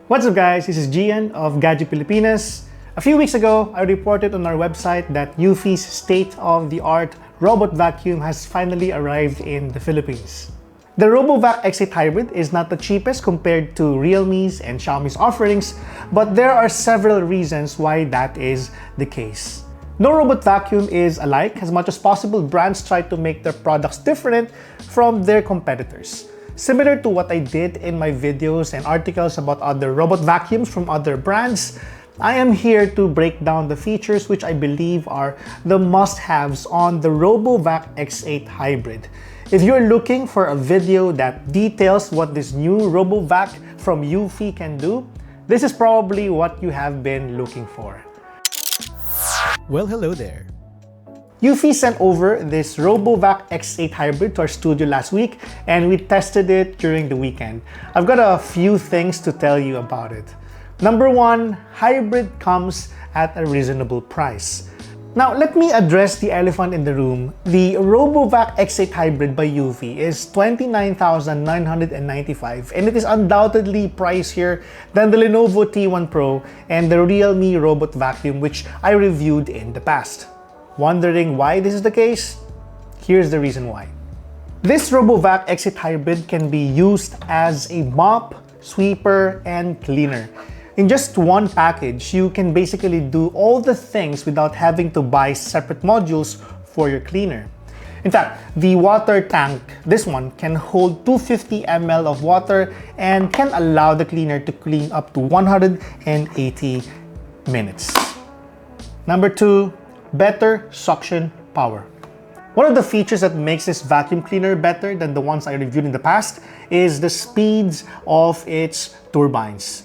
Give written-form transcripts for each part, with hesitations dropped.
What's up guys, this is Gian of Ikea Philippines. A few weeks ago, I reported on our website that eufy's state-of-the-art robot vacuum has finally arrived in the Philippines. The Robovac X8 Hybrid is not the cheapest compared to Realme's and Xiaomi's offerings, but there are several reasons why that is the case. No robot vacuum is alike. As much as possible, brands try to make their products different from their competitors. Similar to what I did in my videos and articles about other robot vacuums from other brands, I am here to break down the features which I believe are the must-haves on the Robovac X8 Hybrid. If you're looking for a video that details what this new Robovac from eufy can do, this is probably what you have been looking for. Well, hello there. eufy sent over this Robovac X8 Hybrid to our studio last week and we tested it during the weekend. I've got a few things to tell you about it. Number one, hybrid comes at a reasonable price. Now, let me address the elephant in the room. The Robovac X8 Hybrid by eufy is $29,995 and it is undoubtedly pricier than the Lenovo T1 Pro and the Realme Robot Vacuum which I reviewed in the past. Wondering why this is the case? Here's the reason why. This Robovac X8 Hybrid can be used as a mop, sweeper, and cleaner. In just one package, you can basically do all the things without having to buy separate modules for your cleaner. In fact, the water tank, this one, can hold 250 ml of water and can allow the cleaner to clean up to 180 minutes. Number two, better suction power. One of the features that makes this vacuum cleaner better than the ones I reviewed in the past is the speeds of its turbines.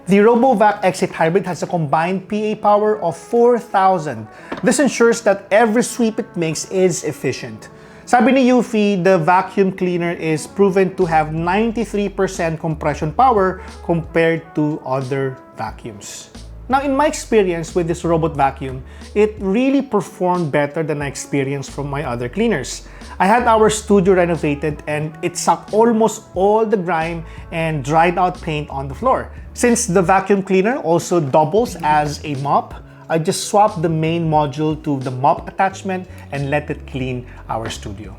The Robovac X8 Hybrid has a combined PA power of 4,000. This ensures that every sweep it makes is efficient. Sabi ni eufy, the vacuum cleaner is proven to have 93% compression power compared to other vacuums. Now, in my experience with this robot vacuum, it really performed better than I experienced from my other cleaners. I had our studio renovated and it sucked almost all the grime and dried out paint on the floor. Since the vacuum cleaner also doubles as a mop, I just swapped the main module to the mop attachment and let it clean our studio.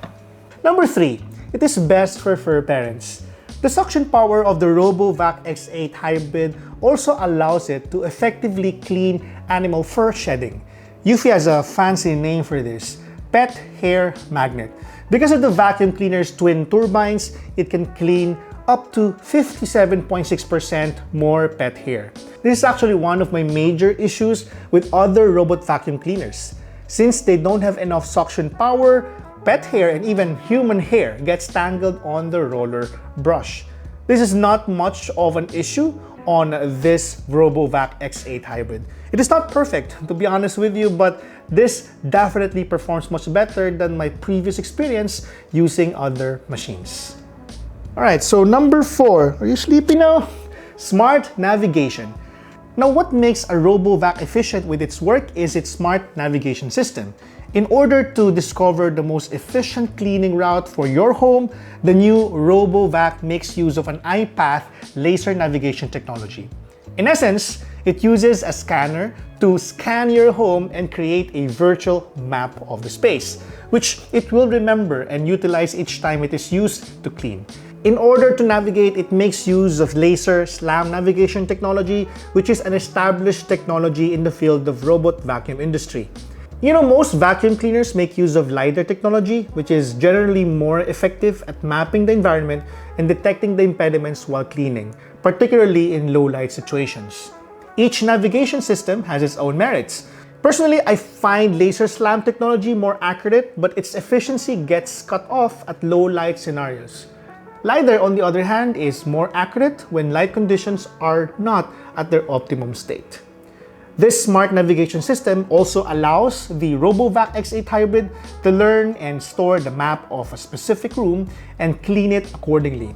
Number three, it is best for fur parents. The suction power of the Robovac X8 Hybrid also allows it to effectively clean animal fur shedding. eufy has a fancy name for this, pet hair magnet. Because of the vacuum cleaner's twin turbines, it can clean up to 57.6% more pet hair. This is actually one of my major issues with other robot vacuum cleaners. Since they don't have enough suction power, pet hair and even human hair gets tangled on the roller brush. This is not much of an issue on this Robovac X8 Hybrid. It is not perfect, to be honest with you, but this definitely performs much better than my previous experience using other machines. Alright, so number four, are you sleepy now? Smart navigation. Now, what makes a Robovac efficient with its work is its smart navigation system. In order to discover the most efficient cleaning route for your home, the new Robovac makes use of an iPath laser navigation technology. In essence, it uses a scanner to scan your home and create a virtual map of the space, which it will remember and utilize each time it is used to clean. In order to navigate, it makes use of laser slam navigation technology, which is an established technology in the field of robot vacuum industry. You know, most vacuum cleaners make use of LiDAR technology, which is generally more effective at mapping the environment and detecting the impediments while cleaning, particularly in low light situations. Each navigation system has its own merits. Personally, I find laser slam technology more accurate, but its efficiency gets cut off at low light scenarios. LiDAR, on the other hand, is more accurate when light conditions are not at their optimum state. This smart navigation system also allows the Robovac X8 Hybrid to learn and store the map of a specific room and clean it accordingly.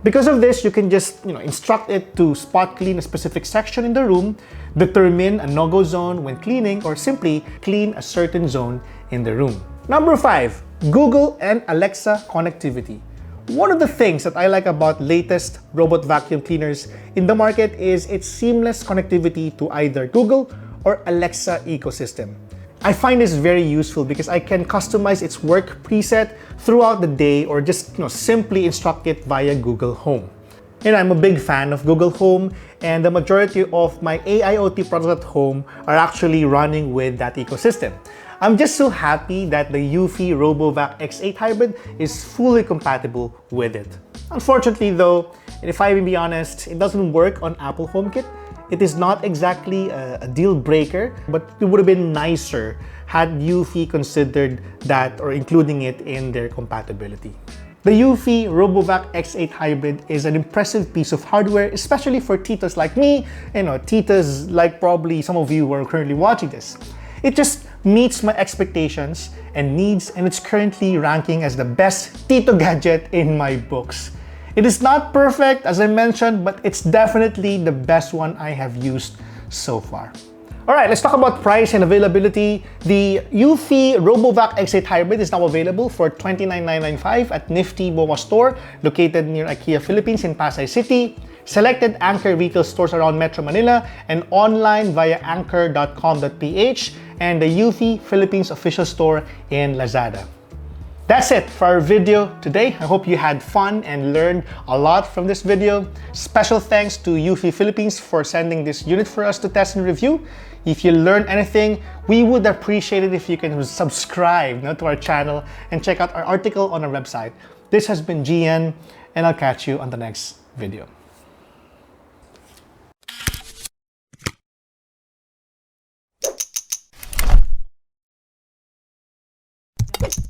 Because of this, you can just instruct it to spot clean a specific section in the room, determine a no-go zone when cleaning, or simply clean a certain zone in the room. Number 5, Google and Alexa connectivity. One of the things that I like about latest robot vacuum cleaners in the market is its seamless connectivity to either Google or Alexa ecosystem. I find this very useful because I can customize its work preset throughout the day or just simply instruct it via Google Home. I'm a big fan of Google Home, and the majority of my AIoT products at home are actually running with that ecosystem. I'm just so happy that the eufy Robovac X8 Hybrid is fully compatible with it. Unfortunately though, and if I may be honest, it doesn't work on Apple HomeKit. It is not exactly a deal breaker, but it would have been nicer had eufy considered that or including it in their compatibility. The eufy Robovac X8 Hybrid is an impressive piece of hardware, especially for titas like me, titas like probably some of you who are currently watching this. It just meets my expectations and needs, and it's currently ranking as the best Tito gadget in my books. It is not perfect, as I mentioned, but it's definitely the best one I have used so far. Alright, let's talk about price and availability. The eufy Robovac X8 Hybrid is now available for $29,995 at Nifty MOA Store, located near Ikea Philippines in Pasay City, selected Anker retail stores around Metro Manila, and online via anker.com.ph, and the Eufy Philippines official store in Lazada. That's it for our video today. I hope you had fun and learned a lot from this video. Special thanks to Eufy Philippines for sending this unit for us to test and review. If you learned anything, we would appreciate it if you can subscribe to our channel and check out our article on our website. This has been GN, and I'll catch you on the next video.